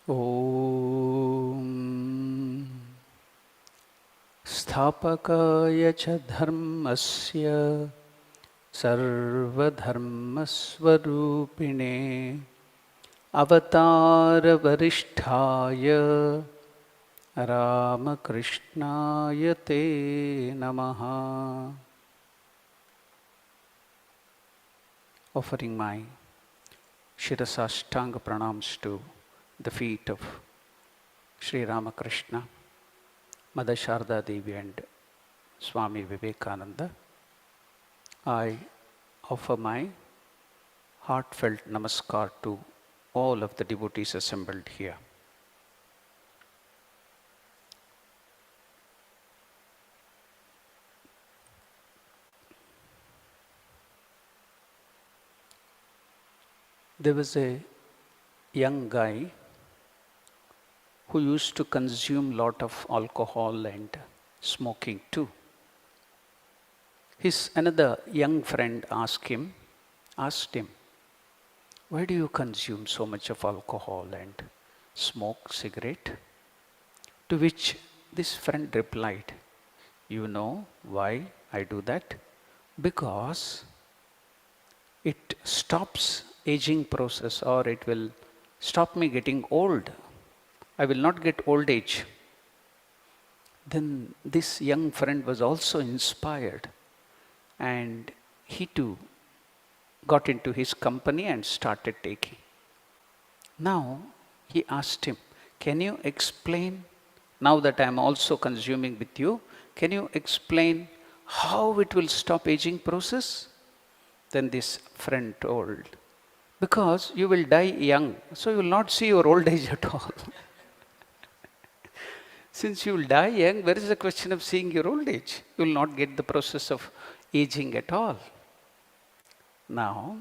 Om Sthapakaya cha dharmasya sarvadharmasvarupine Avatara varisthaya Ramakrishnaya te namaha. Offering my Shirasashtanga pranams to the feet of Sri Ramakrishna, Mother Sharda Devi and Swami Vivekananda, I offer my heartfelt namaskar to all of the devotees assembled here. There was a young guy who used to consume lot of alcohol and smoking too. His another young friend asked him, why do you consume so much of alcohol and smoke cigarette? To which this friend replied, you know why I do that? Because it stops aging process, or it will stop me getting old. I will not get old age. Then this young friend was also inspired, and he too got into his company and started taking. Now he asked him, can you explain, now that I am also consuming with you, can you explain how it will stop aging process? Then this friend told, because you will die young, so you will not see your old age at all. Since you will die young, where is the question of seeing your old age? You will not get the process of aging at all. Now,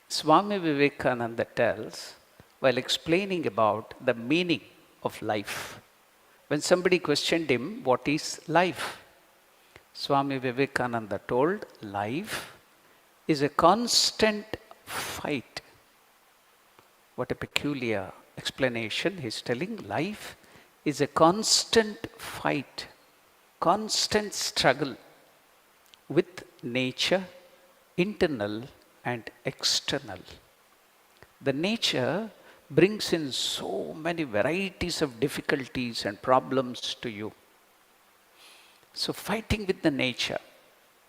Swami Vivekananda tells, while explaining about the meaning of life, when somebody questioned him, what is life? Swami Vivekananda told, life is a constant fight. What a peculiar explanation. He is telling, life is a constant fight, constant struggle with nature, internal and external. The nature brings in so many varieties of difficulties and problems to you. So fighting with the nature.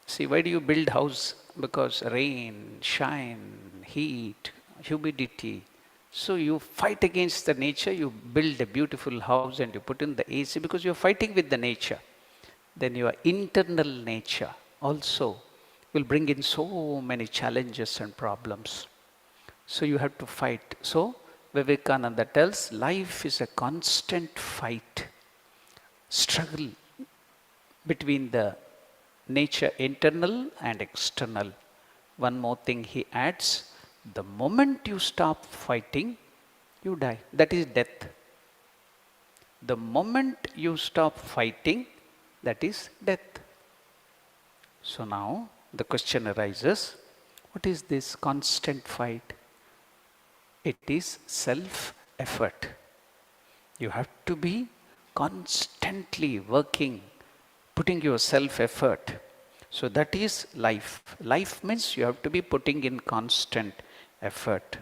See, why do you build house? Because rain, shine, heat, humidity. So you fight against the nature, you build a beautiful house and you put in the AC because you're fighting with the nature. Then your internal nature also will bring in so many challenges and problems. So you have to fight. So Vivekananda tells, life is a constant fight, struggle between the nature internal and external. One more thing he adds, the moment you stop fighting, you die. That is death. The moment you stop fighting, that is death. So now the question arises, what is this constant fight? It is self-effort. You have to be constantly working, putting your self-effort. So that is life. Life means you have to be putting in constant effort.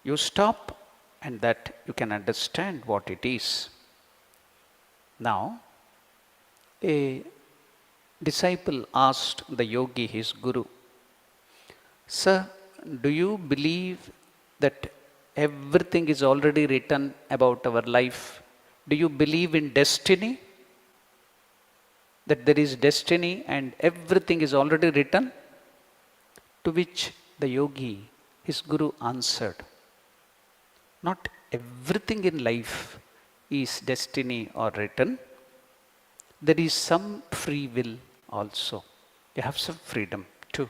You stop and that you can understand what it is. Now, a disciple asked the yogi, his guru, sir, do you believe that everything is already written about our life? Do you believe in destiny? That there is destiny and everything is already written? To which the yogi, his guru, answered, not everything in life is destiny or written. There is some free will also. You have some freedom too.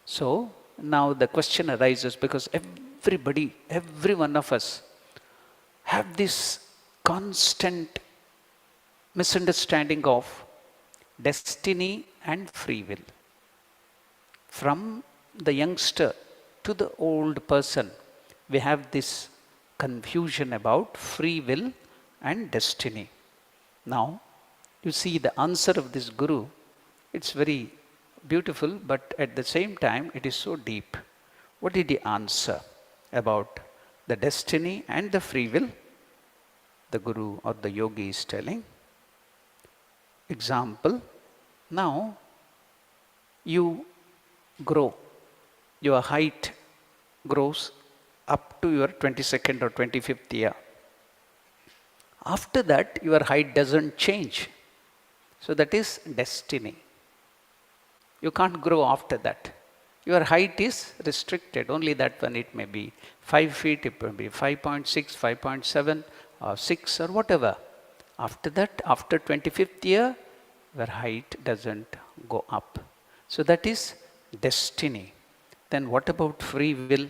So now the question arises, because everybody, every one of us have this constant misunderstanding of destiny and free will. From the youngster to the old person, we have this confusion about free will and destiny. Now, you see the answer of this Guru, it's very beautiful, but at the same time, it is so deep. What did he answer about the destiny and the free will? The Guru or the Yogi is telling, example, now you grow, your height grows up to your 22nd or 25th year. After that, your height doesn't change. So that is destiny. You can't grow after that. Your height is restricted, only that one it may be 5 feet, it may be 5.6, 5.7 or 6 or whatever. After that, after 25th year, your height doesn't go up. So that is destiny. Then what about free will?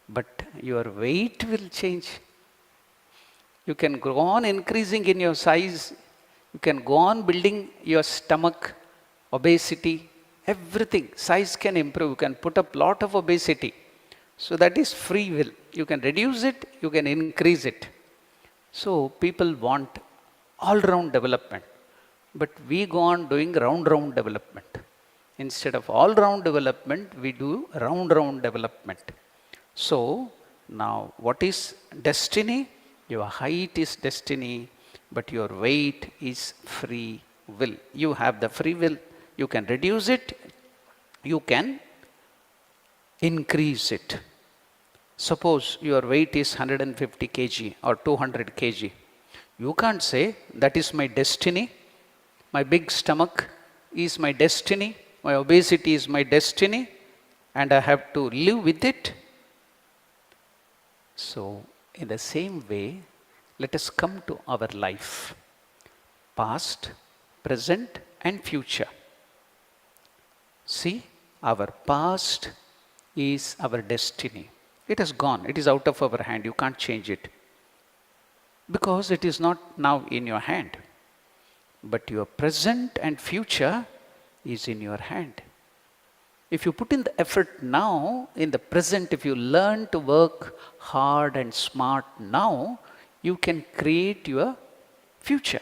But your weight will change. You can go on increasing in your size. You can go on building your stomach, obesity, everything. Size can improve. You can put up lot of obesity. So that is free will. You can reduce it, you can increase it. So people want all-round development. But we go on doing round-round development. Instead of all-round development, we do round-round development. So now what is destiny? Your height is destiny, but your weight is free will. You have the free will. You can reduce it. You can increase it. Suppose your weight is 150 kg or 200 kg. You can't say, that is my destiny. My big stomach is my destiny. My obesity is my destiny. And I have to live with it. So, in the same way, let us come to our life. Past, present and future. See, our past is our destiny. It has gone. It is out of our hand. You can't change it. Because it is not now in your hand. But your present and future is in your hand. If you put in the effort now, in the present, if you learn to work hard and smart now, you can create your future.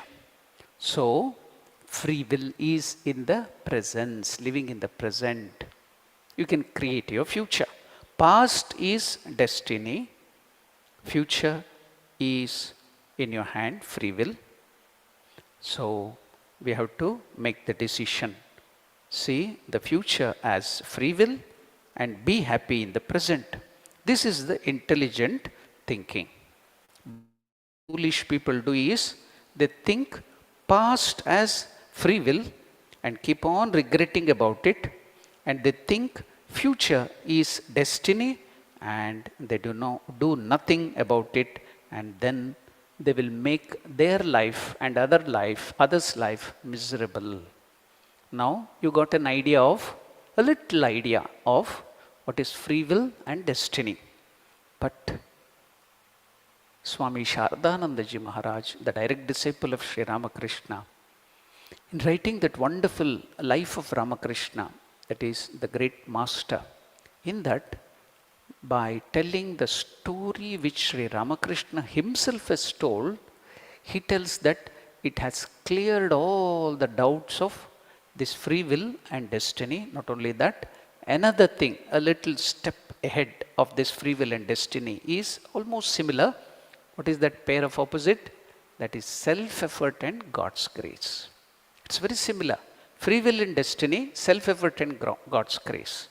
So, free will is in the presence, living in the present. You can create your future. Past is destiny. Future is in your hand, free will. So, we have to make the decision. See the future as free will and be happy in the present. This is the intelligent thinking. Foolish people do is, they think past as free will and keep on regretting about it, and they think future is destiny and they do nothing about it, and then they will make their life and others' life miserable. Now you got a little idea of what is free will and destiny. But Swami Shardanandaji Maharaj, the direct disciple of Sri Ramakrishna, in writing that wonderful life of Ramakrishna, that is the great master, in that, by telling the story which Sri Ramakrishna himself has told, he tells that it has cleared all the doubts of this free will and destiny. Not only that, another thing, a little step ahead of this free will and destiny is almost similar. What is that pair of opposite? That is self-effort and God's grace. It's very similar. Free will and destiny, self-effort and God's grace.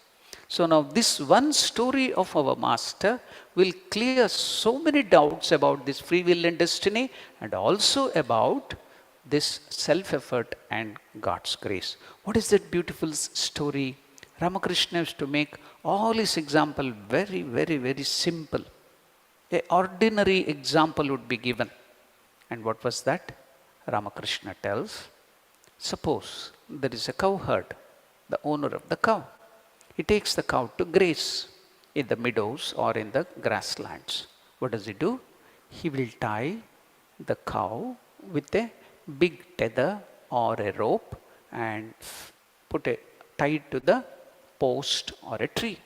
So now this one story of our master will clear so many doubts about this free will and destiny, and also about this self-effort and God's grace. What is that beautiful story? Ramakrishna used to make all his example very, very, very simple. An ordinary example would be given. And what was that? Ramakrishna tells, suppose there is a cowherd, the owner of the cow. He takes the cow to graze in the meadows or in the grasslands. What does he do? He will tie the cow with a big tether or a rope and tie it to the post or a tree.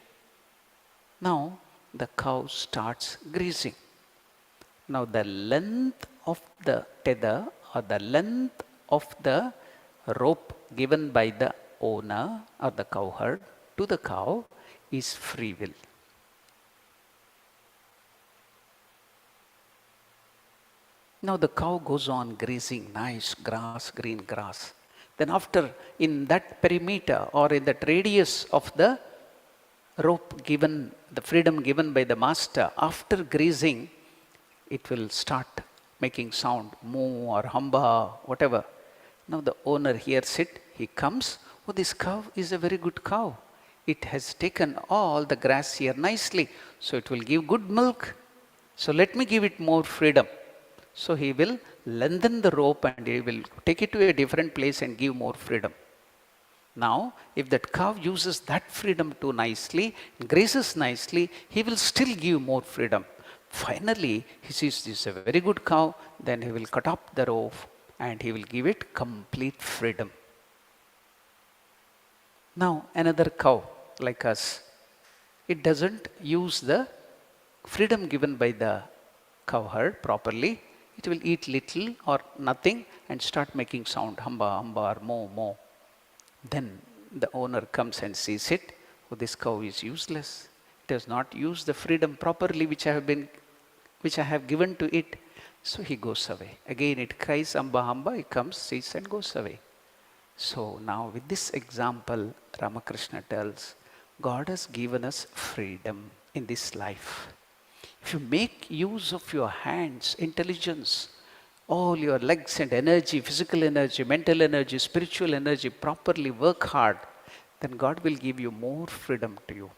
Now, the cow starts grazing. Now the length of the tether or the length of the rope given by the owner or the cowherd to the cow is free will. Now the cow goes on grazing nice grass, green grass. Then after, in that perimeter or in that radius of the rope given, the freedom given by the master, after grazing, it will start making sound, moo or hamba, whatever. Now the owner hears it, he comes, oh, this cow is a very good cow. It has taken all the grass here nicely, so it will give good milk. So let me give it more freedom. So he will lengthen the rope and he will take it to a different place and give more freedom. Now, if that cow uses that freedom too nicely, grazes nicely, he will still give more freedom. Finally, he sees this is a very good cow, then he will cut up the rope and he will give it complete freedom. Now, another cow like us, it doesn't use the freedom given by the cowherd properly. It will eat little or nothing and start making sound, hamba, hamba or mo, mo. Then the owner comes and sees it, oh, this cow is useless. It has not used the freedom properly which I have given to it. So he goes away. Again it cries, hamba, hamba, he comes, sees and goes away. So now with this example, Ramakrishna tells, God has given us freedom in this life. If you make use of your hands, intelligence, all your legs and energy, physical energy, mental energy, spiritual energy, properly work hard, then God will give you more freedom to you.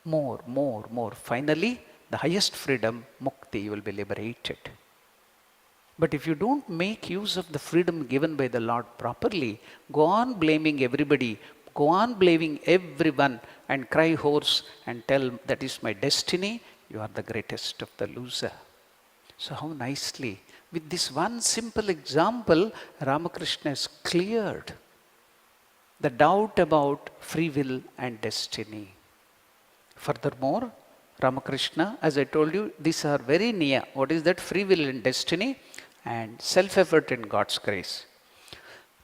More, more, more. Finally, the highest freedom, mukti, you will be liberated. But if you don't make use of the freedom given by the Lord properly, go on blaming everybody, go on blaming everyone and cry hoarse and tell that is my destiny, you are the greatest of the loser. So how nicely, with this one simple example, Ramakrishna has cleared the doubt about free will and destiny. Furthermore, Ramakrishna, as I told you, these are very near. What is that? Free will and destiny and self-effort in God's grace.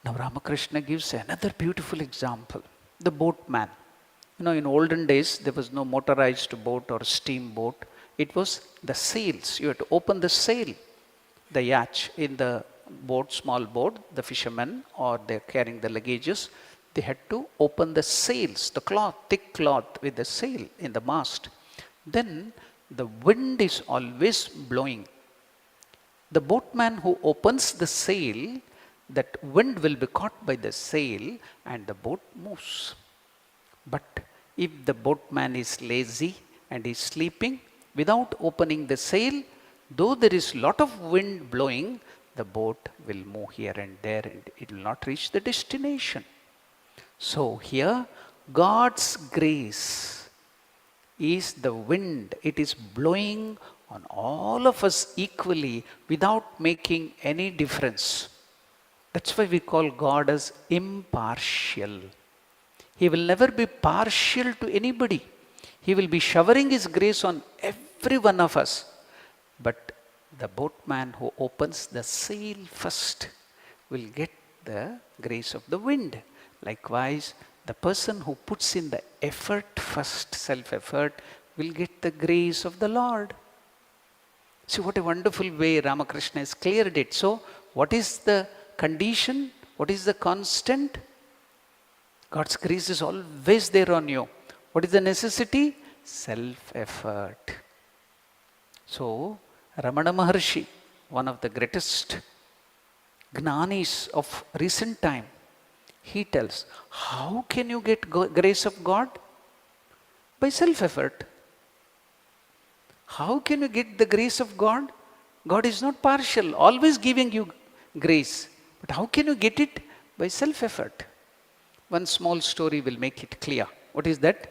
Now Ramakrishna gives another beautiful example, the boatman. You know, in olden days, there was no motorized boat or steamboat. It was the sails. You had to open the sail, the yacht in the boat, small boat, the fishermen or they're carrying the luggages. They had to open the sails, the cloth, thick cloth with the sail in the mast. Then the wind is always blowing. The boatman who opens the sail, that wind will be caught by the sail and the boat moves. But if the boatman is lazy and is sleeping without opening the sail, though there is lot of wind blowing, the boat will move here and there and it will not reach the destination. So here, God's grace is the wind. It is blowing on all of us equally without making any difference. That's why we call God as impartial. He will never be partial to anybody. He will be showering His grace on every one of us. But the boatman who opens the sail first will get the grace of the wind. Likewise, the person who puts in the effort first, self-effort, will get the grace of the Lord. See what a wonderful way Ramakrishna has cleared it. So, what is the condition? What is the constant? God's grace is always there on you. What is the necessity? Self-effort. So, Ramana Maharshi, one of the greatest Gnanis of recent time, he tells, how can you get grace of God? By self-effort. How can you get the grace of God? God is not partial, always giving you grace. But how can you get it? By self-effort. One small story will make it clear. What is that?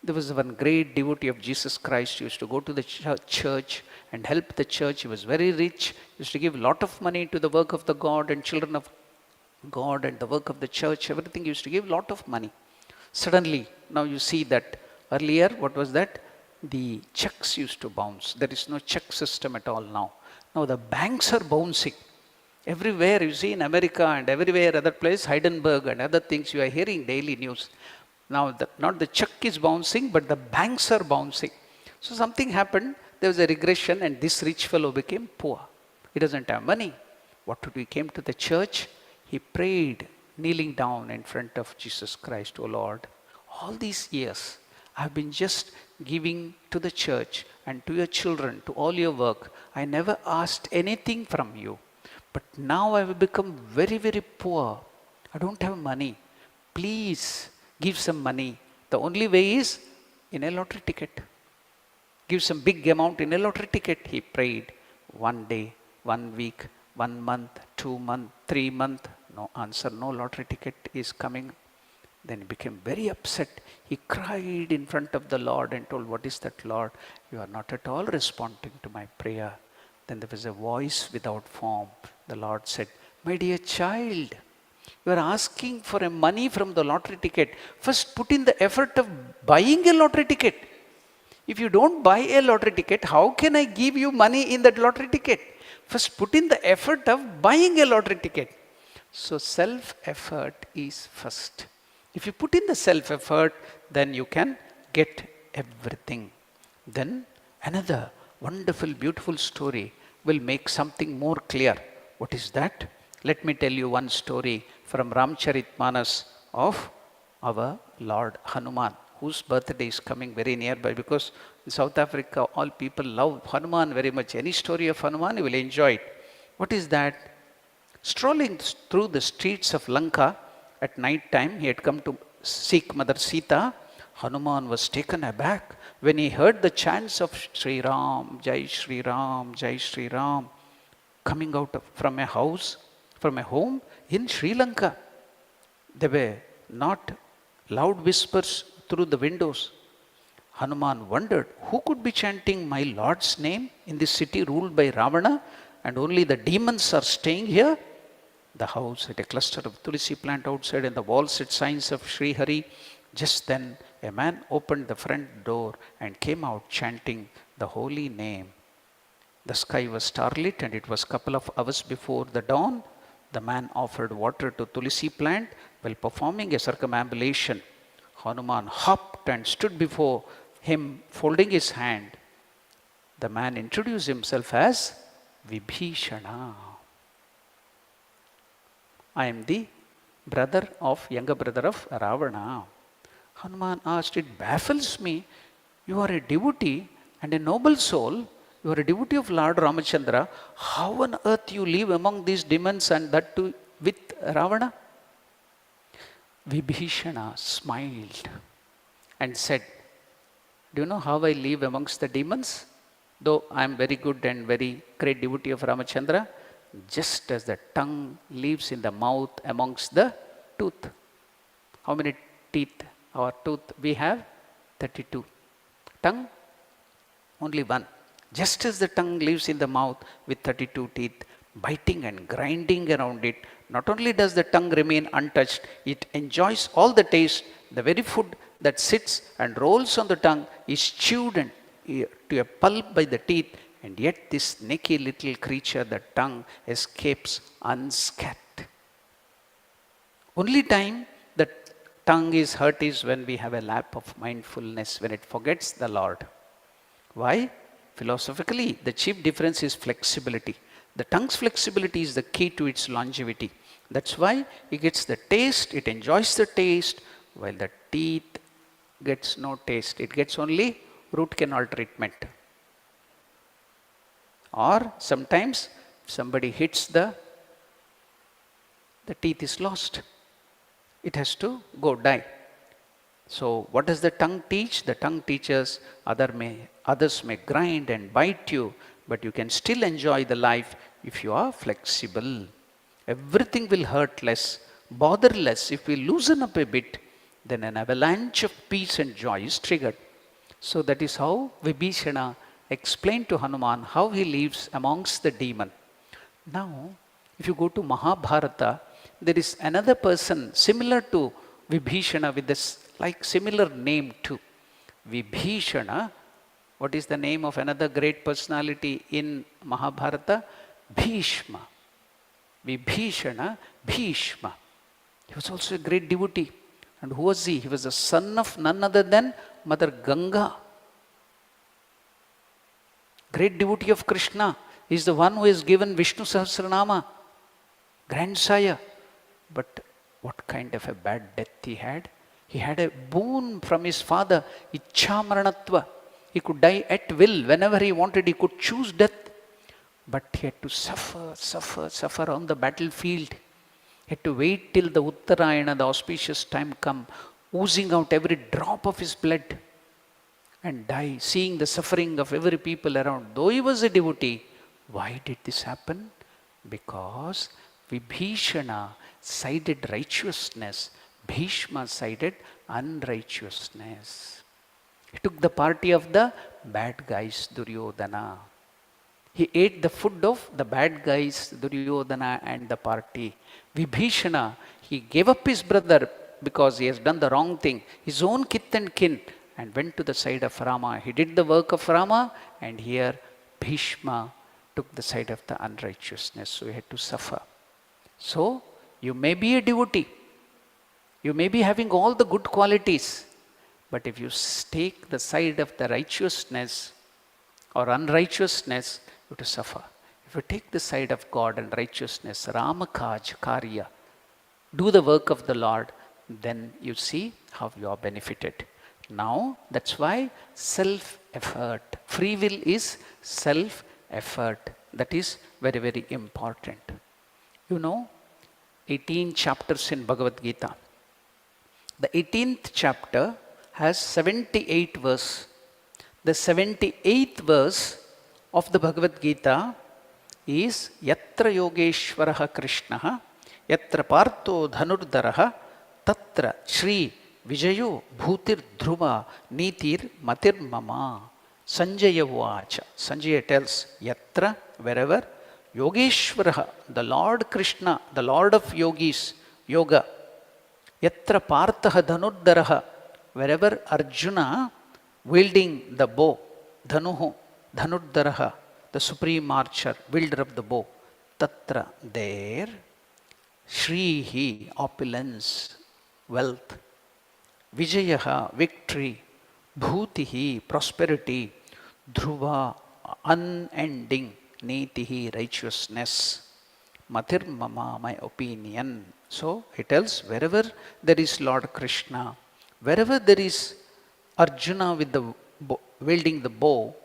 There was one great devotee of Jesus Christ who used to go to the church and help the church. He was very rich. He used to give a lot of money to the work of the God and children of God and the work of the church. Everything he used to give a lot of money. Suddenly, now you see that earlier, what was that? the checks used to bounce. There is no check system at all now. Now the banks are bouncing. Everywhere you see in America and everywhere other place, Heidelberg and other things, you are hearing daily news. Now not the check is bouncing, but the banks are bouncing. So something happened, there was a regression, and this rich fellow became poor. He doesn't have money. What did he came to the church? He prayed, kneeling down in front of Jesus Christ, O Lord. All these years, I've been just giving to the church and to your children, to all your work. I never asked anything from you. But now I have become very, very poor. I don't have money. Please give some money. The only way is in a lottery ticket. Give some big amount in a lottery ticket. He prayed 1 day, 1 week, 1 month, 2 months, 3 months. No answer, no lottery ticket is coming. Then he became very upset. He cried in front of the Lord and told, what is that, Lord? You are not at all responding to my prayer. Then there was a voice without form. The Lord said, my dear child, you are asking for a money from the lottery ticket. First put in the effort of buying a lottery ticket. If you don't buy a lottery ticket, how can I give you money in that lottery ticket? First put in the effort of buying a lottery ticket. So self-effort is first. If you put in the self-effort, then you can get everything. Then another wonderful, beautiful story will make something more clear. What is that? Let me tell you one story from Ramcharitmanas of our Lord Hanuman, whose birthday is coming very nearby, because in South Africa, all people love Hanuman very much. Any story of Hanuman, you will enjoy it. What is that? Strolling through the streets of Lanka at night time, he had come to seek Mother Sita. Hanuman was taken aback when he heard the chants of Sri Ram, Jai Sri Ram, Jai Sri Ram, coming out from a house, from a home in Sri Lanka. There were not loud whispers through the windows. Hanuman wondered, who could be chanting my Lord's name in this city ruled by Ravana, and only the demons are staying here? The house had a cluster of tulsi plant outside, and the walls had signs of Sri Hari. Just then a man opened the front door and came out chanting the holy name. The sky was starlit, and it was a couple of hours before the dawn. The man offered water to tulsi plant while performing a circumambulation. Hanuman hopped and stood before him, folding his hand. The man introduced himself as Vibhishana. I am the younger brother of Ravana. Hanuman asked, it baffles me. You are a devotee and a noble soul. You are a devotee of Lord Ramachandra. How on earth you live among these demons, and that too with Ravana? Vibhishana smiled and said, do you know how I live amongst the demons? Though I am very good and very great devotee of Ramachandra, just as the tongue lives in the mouth amongst the tooth. How many teeth or tooth we have? 32. Tongue? Only one. Just as the tongue lives in the mouth with 32 teeth, biting and grinding around it, not only does the tongue remain untouched, it enjoys all the taste. The very food that sits and rolls on the tongue is chewed and to a pulp by the teeth, and yet this snaky little creature, the tongue, escapes unscathed. Only time the tongue is hurt is when we have a lap of mindfulness, when it forgets the Lord. Why? Philosophically, the chief difference is flexibility. The tongue's flexibility is the key to its longevity. That's why it gets the taste, it enjoys the taste, while the teeth gets no taste. It gets only root canal treatment. Or sometimes somebody hits the teeth is lost. It has to go die. So what does the tongue teach? The tongue teaches others may grind and bite you, but you can still enjoy the life if you are flexible. Everything will hurt less, bother less. If we loosen up a bit, then an avalanche of peace and joy is triggered. So that is how Vibhishana explained to Hanuman how he lives amongst the demon. Now, if you go to Mahabharata, there is another person similar to Vibhishana with this like similar name too. Vibhishana What is the name of another great personality in Mahabharata? Bhishma. Vibhishana, Bhishma. He was also a great devotee. And who was he? He was the son of none other than Mother Ganga. Great devotee of Krishna. He is the one who has given Vishnu Sahasranama. Grandsire. But what kind of a bad death he had? He had a boon from his father, Ichchamaranatva. He could die at will. Whenever he wanted, he could choose death. But he had to suffer on the battlefield. He had to wait till the Uttarayana, the auspicious time come, oozing out every drop of his blood and die, seeing the suffering of every people around. Though he was a devotee, why did this happen? Because Vibhishana sided righteousness, Bhishma sided unrighteousness. He took the party of the bad guys, Duryodhana. He ate the food of the bad guys, Duryodhana and the party. Vibhishana, he gave up his brother because he has done the wrong thing, his own kith and kin, and went to the side of Rama. He did the work of Rama, and here Bhishma took the side of the unrighteousness, so he had to suffer. So, you may be a devotee, you may be having all the good qualities, but if you take the side of the righteousness or unrighteousness, you have to suffer. If you take the side of God and righteousness, Ramakaj, Karya, do the work of the Lord, then you see how you are benefited. Now, that's why self-effort. Free will is self-effort. That is very, very important. You know, 18 chapters in Bhagavad Gita. The 18th chapter has 78 verses. The 78th verse of the Bhagavad Gita is Yatra Yogeshwaraha Krishnaha, Yatra Partho Dhanurdaraha, Tatra Shri Vijayo Bhutir Dhruva Nitir Matir Mama. Sanjaya Vacha. Sanjaya tells, Yatra, wherever, Yogeshwaraha, the Lord Krishna, the Lord of yogis, yoga. Yatra Partha Dhanurdaraha, wherever Arjuna wielding the bow, Dhanuhu, Dhanurdaraha, the supreme archer, wielder of the bow. Tatra, there, Shrihi, opulence, wealth. Vijayaha, victory. Bhutihi, prosperity. Dhruva, unending. Nitihi, righteousness. Matir Mama, my opinion. So, he tells, wherever there is Lord Krishna, wherever there is Arjuna with the wielding the bow,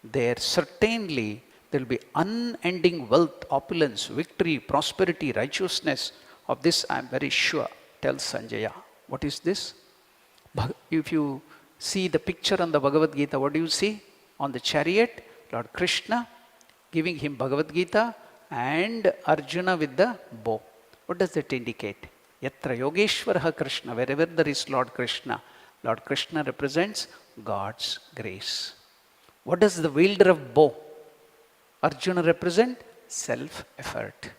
there certainly there will be unending wealth, opulence, victory, prosperity, righteousness. Of this I am very sure, tells Sanjaya. What is this? If you see the picture on the Bhagavad Gita, what do you see? On the chariot, Lord Krishna giving him Bhagavad Gita and Arjuna with the bow. What does that indicate? Yatra Yogeshwaraha Krishna, wherever there is Lord Krishna represents God's grace. What does the wielder of bow, Arjuna, represent? Self-effort.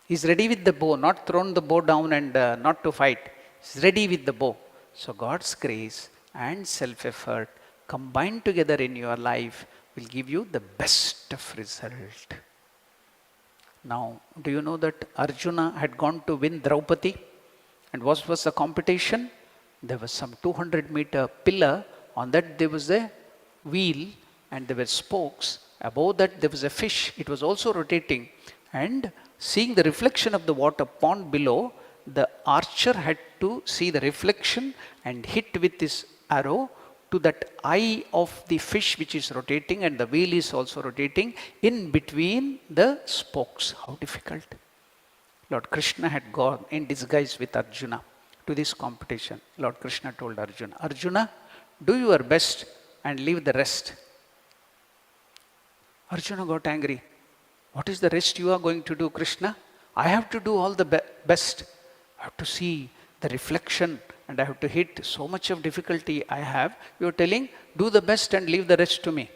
He's ready with the bow, not thrown the bow down and not to fight. He's ready with the bow. So God's grace and self-effort combined together in your life will give you the best of result. Now, do you know that Arjuna had gone to win Draupadi? And what was the competition? There was some 200-meter pillar. On that there was a wheel and there were spokes. Above that there was a fish. It was also rotating. And seeing the reflection of the water pond below, the archer had to see the reflection and hit with his arrow to that eye of the fish which is rotating, and the wheel is also rotating in between the spokes. How difficult. Lord Krishna had gone in disguise with Arjuna to this competition. Lord Krishna told Arjuna, Arjuna, do your best and leave the rest. Arjuna got angry. What is the rest you are going to do, Krishna? I have to do all the best. I have to see the reflection and I have to hit so much of difficulty I have. You are telling, do the best and leave the rest to me.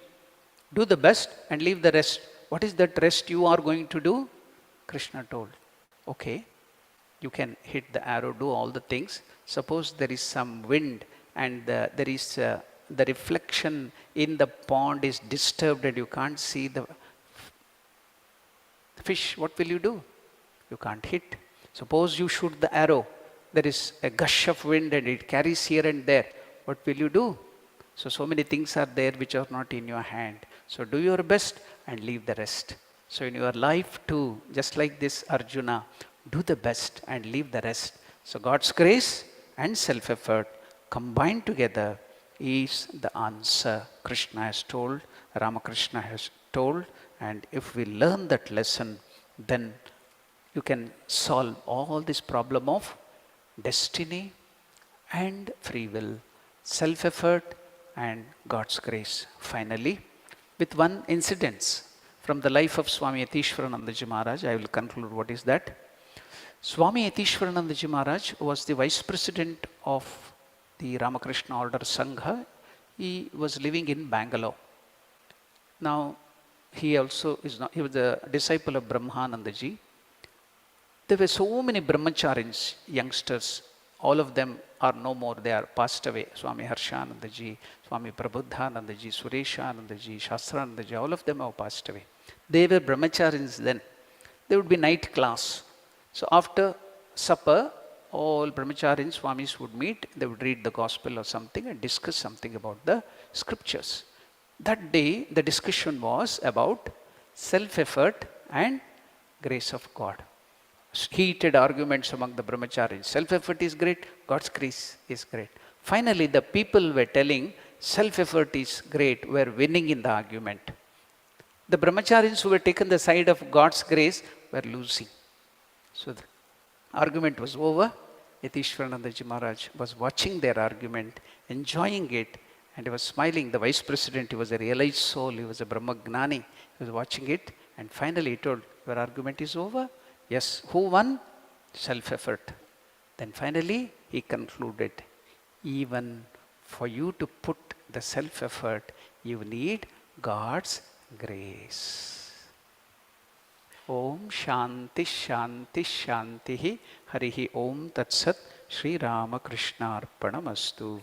Do the best and leave the rest. What is that rest you are going to do? Krishna told, okay, you can hit the arrow, do all the things. Suppose there is some wind and there is the reflection in the pond is disturbed and you can't see the fish, what will you do? You can't hit. Suppose you shoot the arrow, there is a gush of wind and it carries here and there. What will you do? So many things are there which are not in your hand. So do your best and leave the rest. So in your life too, just like this Arjuna, do the best and leave the rest. So God's grace and self-effort combined together is the answer. Krishna has told, Ramakrishna has told, and if we learn that lesson, then you can solve all this problem of destiny and free will, self-effort and God's grace. Finally, with one incident from the life of Swami Yatishwaranandaji Maharaj, I will conclude what is that. Swami Yatishwaranandaji Maharaj was the vice president of the Ramakrishna Order Sangha. He was living in Bangalore. Now, he was a disciple of Brahmanandaji. There were so many brahmacharis, youngsters. All of them are no more. They are passed away. Swami Harshanandaji, Swami Prabhuddhanandaji, Sureshanandaji, Shastranandaji, all of them have passed away. They were brahmacharis then. There would be night class. So after supper, all brahmacharis, swamis would meet. They would read the gospel or something and discuss something about the scriptures. That day, the discussion was about self-effort and grace of God. Heated arguments among the brahmacharis. Self-effort is great, God's grace is great. Finally, the people were telling self-effort is great, were winning in the argument. The brahmacharis who were taken the side of God's grace were losing. So the argument was over. Yatishwaranandaji Maharaj was watching their argument, enjoying it, and he was smiling. The vice president, he was a realized soul, he was a Brahmagnani. He was watching it, and finally he told, your argument is over? Yes. Who won? Self-effort. Then finally he concluded, even for you to put the self-effort, you need God's grace. Om Shanti Shanti Shanti Harihi Om Tat Sat Shri Ramakrishna Arpanamastu.